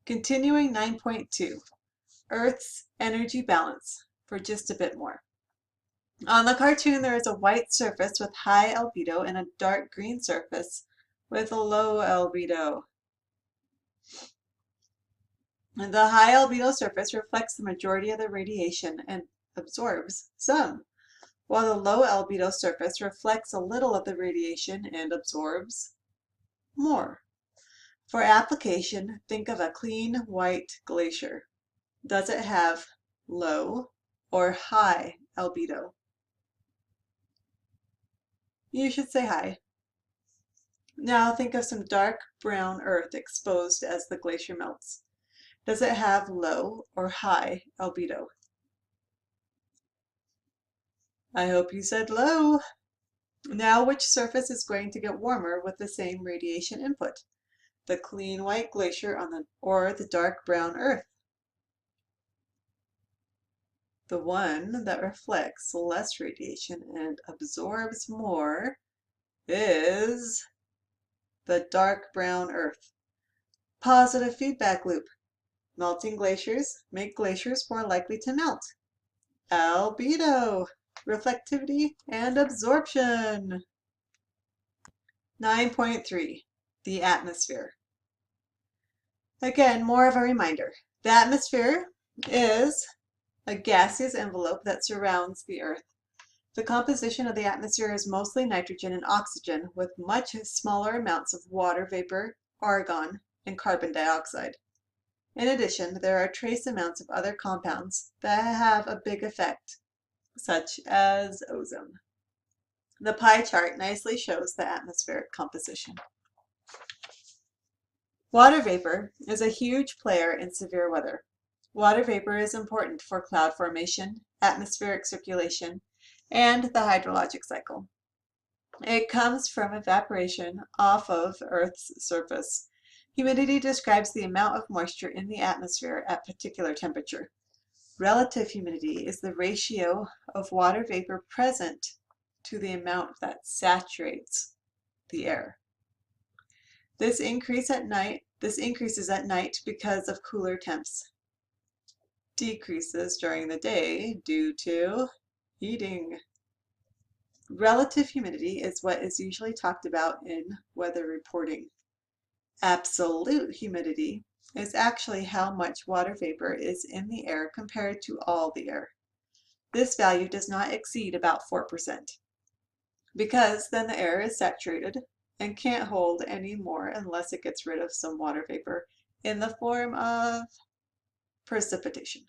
Continuing 9.2, Earth's energy balance, for just a bit more. On the cartoon, there is a white surface with high albedo and a dark green surface with a low albedo. And the high albedo surface reflects the majority of the radiation and absorbs some, while the low albedo surface reflects a little of the radiation and absorbs more. For application, think of a clean white glacier. Does it have low or high albedo? You should say high. Now think of some dark brown earth exposed as the glacier melts. Does it have low or high albedo? I hope you said low. Now which surface is going to get warmer with the same radiation input? The clean white glacier or the dark brown earth? The one that reflects less radiation and absorbs more is the dark brown earth. Positive feedback loop. Melting glaciers make glaciers more likely to melt. Albedo, reflectivity, and absorption. 9.3, the atmosphere. Again, more of a reminder. The atmosphere is a gaseous envelope that surrounds the Earth. The composition of the atmosphere is mostly nitrogen and oxygen, with much smaller amounts of water vapor, argon, and carbon dioxide. In addition, there are trace amounts of other compounds that have a big effect, such as ozone. The pie chart nicely shows the atmospheric composition. Water vapor is a huge player in severe weather. Water vapor is important for cloud formation, atmospheric circulation, and the hydrologic cycle. It comes from evaporation off of Earth's surface. Humidity describes the amount of moisture in the atmosphere at particular temperature. Relative humidity is the ratio of water vapor present to the amount that saturates the air. This increases at night because of cooler temps. Decreases during the day due to heating. Relative humidity is what is usually talked about in weather reporting. Absolute humidity is actually how much water vapor is in the air compared to all the air. This value does not exceed about 4%, because then the air is saturated and can't hold any more unless it gets rid of some water vapor in the form of precipitation.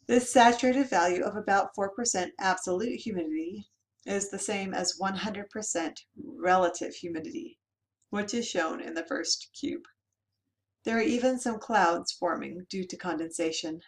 This saturated value of about 4% absolute humidity is the same as 100% relative humidity, which is shown in the first cube. There are even some clouds forming due to condensation.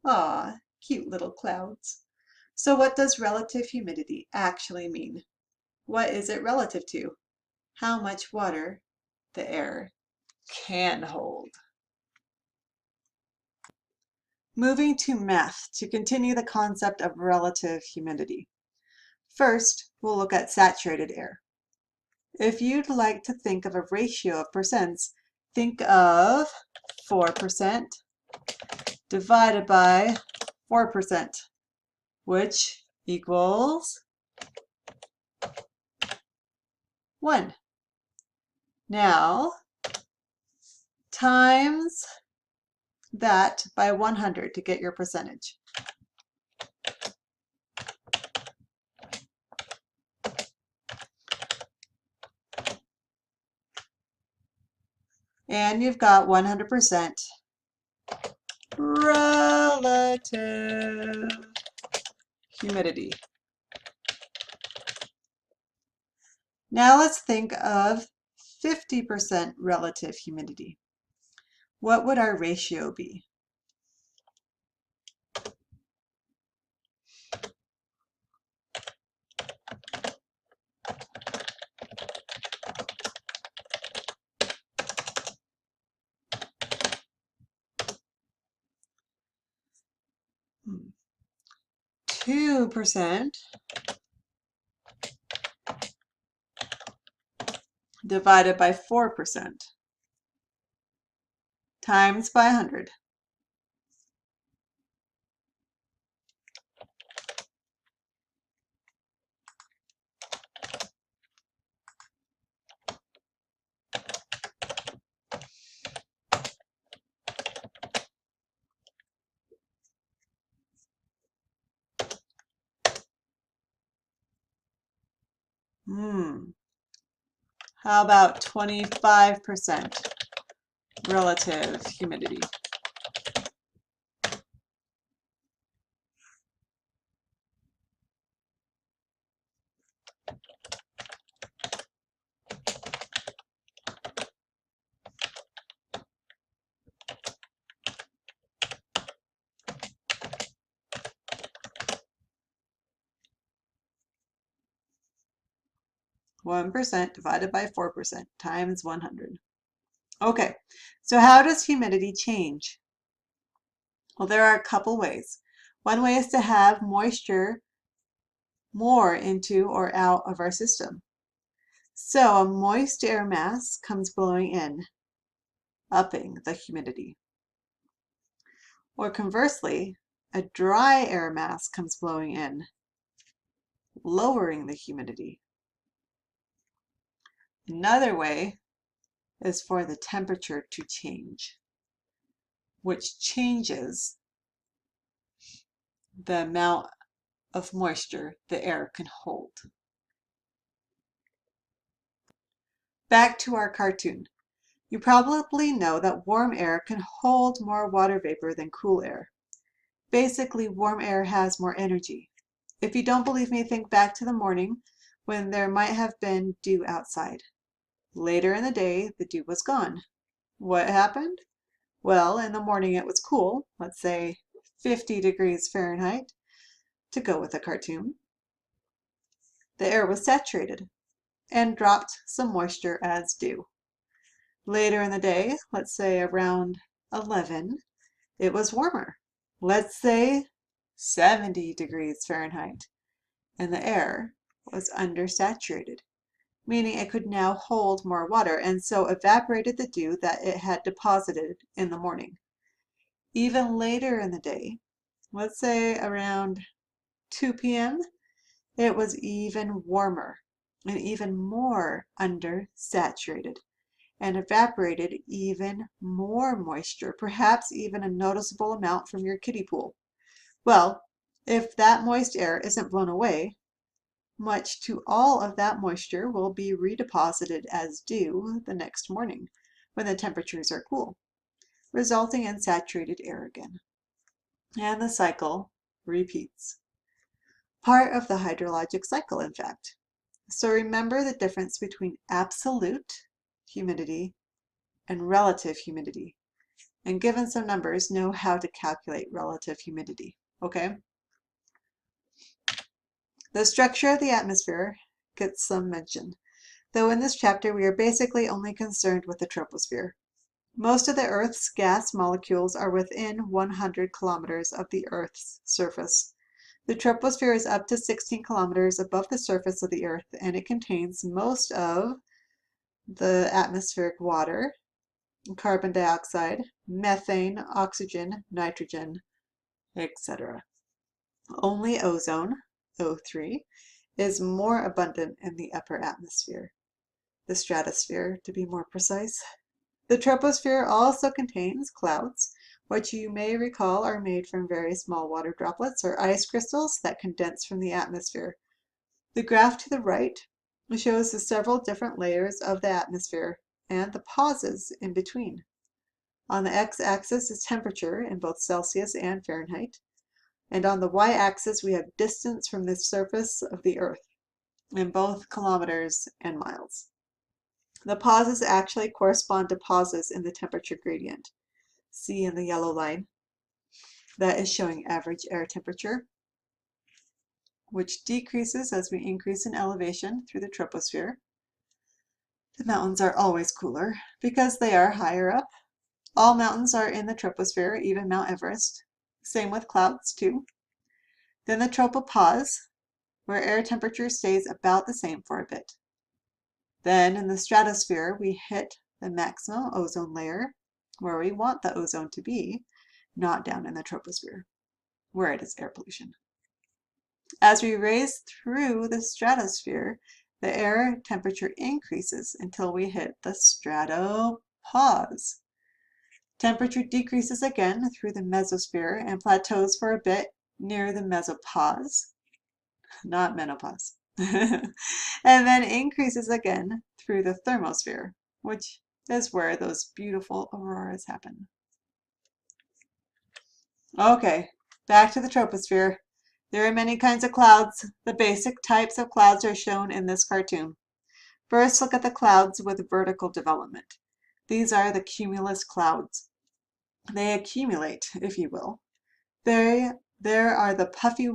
Ah, cute little clouds. So what does relative humidity actually mean? What is it relative to? How much water the air can hold. Moving to math to continue the concept of relative humidity. First, we'll look at saturated air. If you'd like to think of a ratio of percents, think of 4% divided by 4%, which equals 1. Now, times that by 100 to get your percentage. And you've got 100% relative humidity. Now let's think of 50% relative humidity. What would our ratio be? Hmm. 2% divided by 4%. times by 100. How about 25% relative humidity? One percent divided by 4% times 100. Okay, so how does humidity change? Well, there are a couple ways. One way is to have moisture more into or out of our system. So a moist air mass comes blowing in, upping the humidity. Or conversely, a dry air mass comes blowing in, lowering the humidity. Another way is for the temperature to change, which changes the amount of moisture the air can hold. Back to our cartoon. You probably know that warm air can hold more water vapor than cool air. Basically, warm air has more energy. If you don't believe me, think back to the morning when there might have been dew outside. Later in the day, the dew was gone. What happened? Well, in the morning it was cool, let's say 50 degrees Fahrenheit, to go with a cartoon. The air was saturated and dropped some moisture as dew. Later in the day, let's say around 11, it was warmer. Let's say 70 degrees Fahrenheit, and the air was undersaturated, meaning it could now hold more water and so evaporated the dew that it had deposited in the morning. Even later in the day, let's say around 2 p.m., it was even warmer and even more undersaturated and evaporated even more moisture, perhaps even a noticeable amount from your kiddie pool. Well, if that moist air isn't blown away, much to all of that moisture will be redeposited as dew the next morning when the temperatures are cool, resulting in saturated air again. And the cycle repeats. Part of the hydrologic cycle, in fact. So remember the difference between absolute humidity and relative humidity. And given some numbers, know how to calculate relative humidity, okay? The structure of the atmosphere gets some mention, though in this chapter we are basically only concerned with the troposphere. Most of the Earth's gas molecules are within 100 kilometers of the Earth's surface. The troposphere is up to 16 kilometers above the surface of the Earth, and it contains most of the atmospheric water, carbon dioxide, methane, oxygen, nitrogen, etc. Only ozone, O3, is more abundant in the upper atmosphere, the stratosphere to be more precise. The troposphere also contains clouds, which you may recall are made from very small water droplets or ice crystals that condense from the atmosphere. The graph to the right shows the several different layers of the atmosphere and the pauses in between. On the x-axis is temperature in both Celsius and Fahrenheit, and on the y-axis we have distance from the surface of the Earth in both kilometers and miles. The pauses actually correspond to pauses in the temperature gradient. See in the yellow line, that is showing average air temperature, which decreases as we increase in elevation through the troposphere. The mountains are always cooler because they are higher up. All mountains are in the troposphere, even Mount Everest. Same with clouds too. Then the tropopause, where air temperature stays about the same for a bit. Then in the stratosphere, we hit the maximum ozone layer, where we want the ozone to be, not down in the troposphere, where it is air pollution. As we raise through the stratosphere, the air temperature increases until we hit the stratopause. Temperature decreases again through the mesosphere and plateaus for a bit near the mesopause, not menopause, and then increases again through the thermosphere, which is where those beautiful auroras happen. Okay, back to the troposphere. There are many kinds of clouds. The basic types of clouds are shown in this cartoon. First, look at the clouds with vertical development. These are the cumulus clouds. They accumulate, if you will. There are the puffy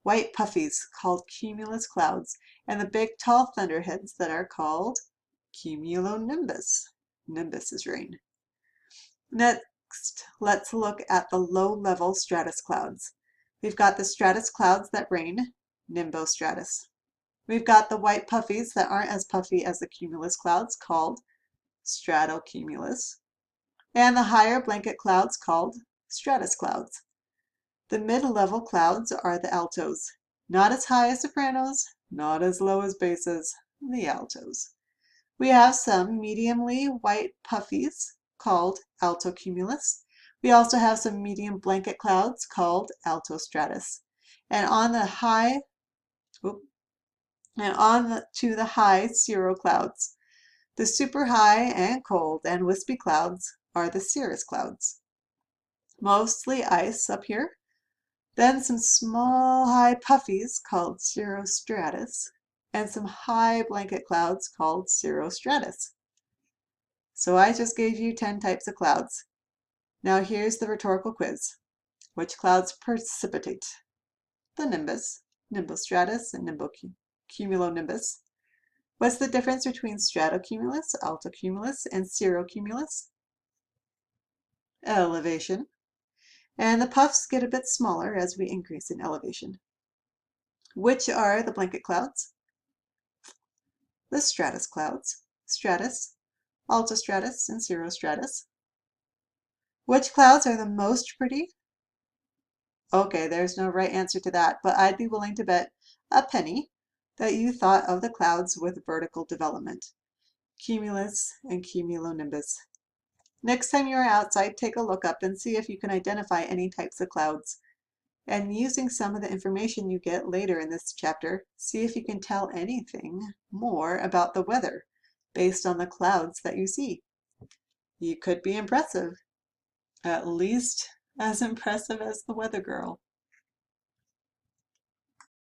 white puffies called cumulus clouds, and the big tall thunderheads that are called cumulonimbus. Nimbus is rain. Next, let's look at the low-level stratus clouds. We've got the stratus clouds that rain, nimbostratus. We've got the white puffies that aren't as puffy as the cumulus clouds, called stratocumulus, and the higher blanket clouds called stratus clouds. The mid-level clouds are the altos, not as high as sopranos, not as low as basses, the altos. We have some mediumly white puffies called altocumulus. We also have some medium blanket clouds called altostratus. And on the high cirro clouds. The super high and cold and wispy clouds are the cirrus clouds. Mostly ice up here. Then some small high puffies called cirrostratus, and some high blanket clouds called cirrostratus. So I just gave you 10 types of clouds. Now here's the rhetorical quiz. Which clouds precipitate? The nimbus, nimbostratus, and cumulonimbus. What's the difference between stratocumulus, altocumulus, and cirrocumulus? Elevation. And the puffs get a bit smaller as we increase in elevation. Which are the blanket clouds? The stratus clouds, stratus, altostratus, and cirrostratus. Which clouds are the most pretty? Okay, there's no right answer to that, but I'd be willing to bet a penny that you thought of the clouds with vertical development, cumulus and cumulonimbus. Next time you're outside, take a look up and see if you can identify any types of clouds. And using some of the information you get later in this chapter, see if you can tell anything more about the weather based on the clouds that you see. You could be impressive, at least as impressive as the weather girl.